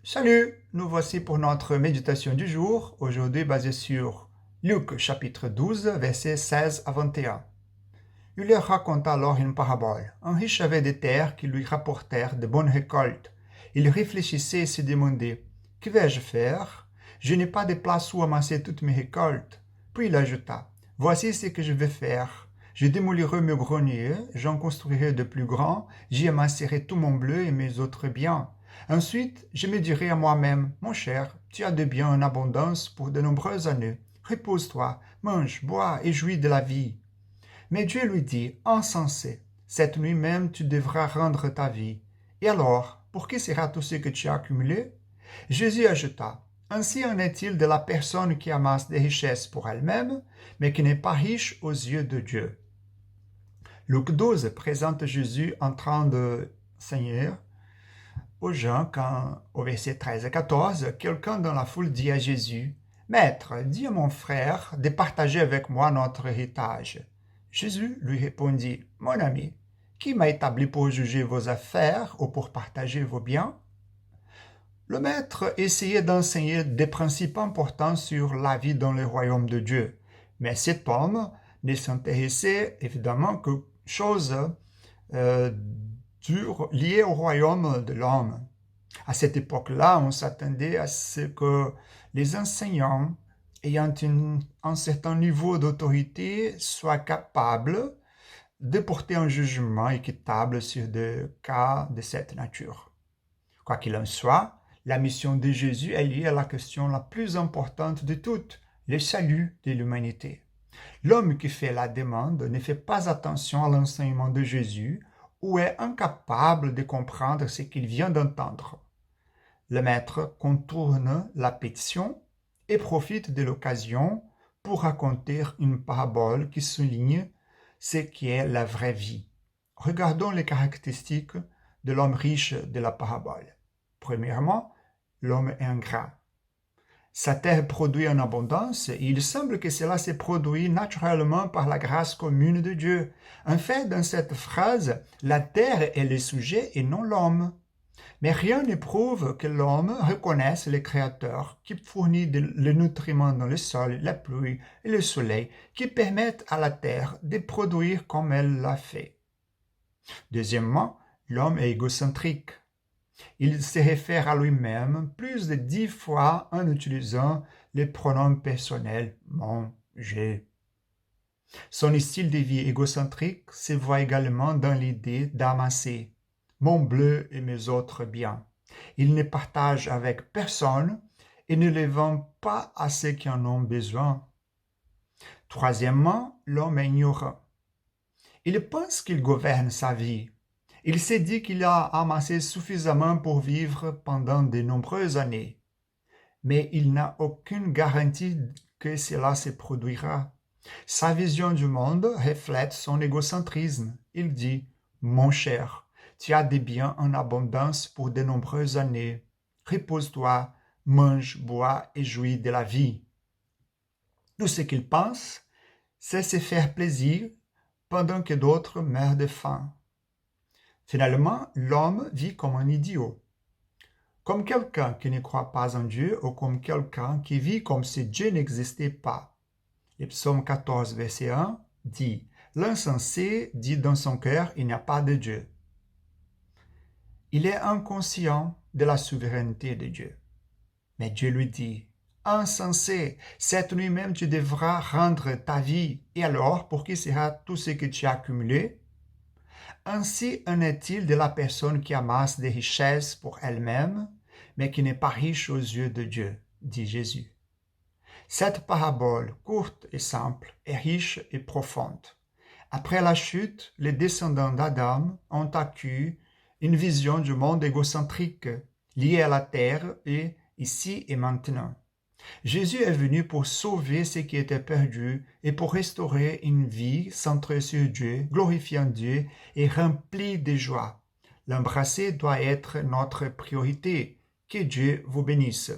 Salut, nous voici pour notre méditation du jour, aujourd'hui basée sur Luc chapitre 12, versets 16 à 21. Il leur raconta alors une parabole. Un riche avait des terres qui lui rapportèrent de bonnes récoltes. Il réfléchissait et se demandait, « Que vais-je faire? Je n'ai pas de place où amasser toutes mes récoltes. » Puis il ajouta, « Voici ce que je vais faire. Je démolirai mes greniers, j'en construirai de plus grands, j'y amasserai tout mon bleu et mes autres biens. Ensuite, je me dirai à moi-même, mon cher, tu as de biens en abondance pour de nombreuses années. Repose-toi, mange, bois et jouis de la vie. Mais Dieu lui dit, insensé, cette nuit même tu devras rendre ta vie. Et alors, pour qui sera tout ce que tu as accumulé? Jésus ajouta, ainsi en est-il de la personne qui amasse des richesses pour elle-même, mais qui n'est pas riche aux yeux de Dieu. Luc 12 présente Jésus en train d'enseigner aux gens quand, au verset 13 et 14, quelqu'un dans la foule dit à Jésus, « Maître, dis à mon frère de partager avec moi notre héritage. » Jésus lui répondit, « Mon ami, qui m'a établi pour juger vos affaires ou pour partager vos biens? » Le maître essayait d'enseigner des principes importants sur la vie dans le royaume de Dieu, mais cet homme ne s'intéressait évidemment que choses liées au royaume de l'homme. À cette époque-là, on s'attendait à ce que les enseignants ayant un certain niveau d'autorité soient capables de porter un jugement équitable sur des cas de cette nature. Quoi qu'il en soit, la mission de Jésus est liée à la question la plus importante de toutes, le salut de l'humanité. L'homme qui fait la demande ne fait pas attention à l'enseignement de Jésus ou est incapable de comprendre ce qu'il vient d'entendre. Le maître contourne la pétition et profite de l'occasion pour raconter une parabole qui souligne ce qui est la vraie vie. Regardons les caractéristiques de l'homme riche de la parabole. Premièrement, l'homme est ingrat. Sa terre produit en abondance et il semble que cela se produit naturellement par la grâce commune de Dieu. En fait, dans cette phrase, la terre est le sujet et non l'homme. Mais rien ne prouve que l'homme reconnaisse le Créateur qui fournit le nutriment dans le sol, la pluie et le soleil qui permettent à la terre de produire comme elle l'a fait. Deuxièmement, l'homme est égocentrique. Il se réfère à lui-même plus de 10 fois en utilisant les pronoms personnels « mon »,« j'ai ». Son style de vie égocentrique se voit également dans l'idée d'amasser mon bleu et mes autres biens. Il ne partage avec personne et ne les vend pas à ceux qui en ont besoin. Troisièmement, l'homme est ignorant. Il pense qu'il gouverne sa vie. Il s'est dit qu'il a amassé suffisamment pour vivre pendant de nombreuses années. Mais il n'a aucune garantie que cela se produira. Sa vision du monde reflète son égocentrisme. Il dit « Mon cher, tu as des biens en abondance pour de nombreuses années. Repose-toi, mange, bois et jouis de la vie. » Tout ce qu'il pense, c'est se faire plaisir pendant que d'autres meurent de faim. Finalement, l'homme vit comme un idiot, comme quelqu'un qui ne croit pas en Dieu ou comme quelqu'un qui vit comme si Dieu n'existait pas. Le psaume 14, verset 1 dit « L'insensé dit dans son cœur, il n'y a pas de Dieu. » Il est inconscient de la souveraineté de Dieu. Mais Dieu lui dit « Insensé, cette nuit même tu devras rendre ta vie, et alors pour qui sera tout ce que tu as accumulé? » Ainsi en est-il de la personne qui amasse des richesses pour elle-même, mais qui n'est pas riche aux yeux de Dieu, dit Jésus. Cette parabole, courte et simple, est riche et profonde. Après la chute, les descendants d'Adam ont acquis une vision du monde égocentrique, liée à la terre et ici et maintenant. Jésus est venu pour sauver ce qui était perdu et pour restaurer une vie centrée sur Dieu, glorifiant Dieu et remplie de joie. L'embrasser doit être notre priorité. Que Dieu vous bénisse.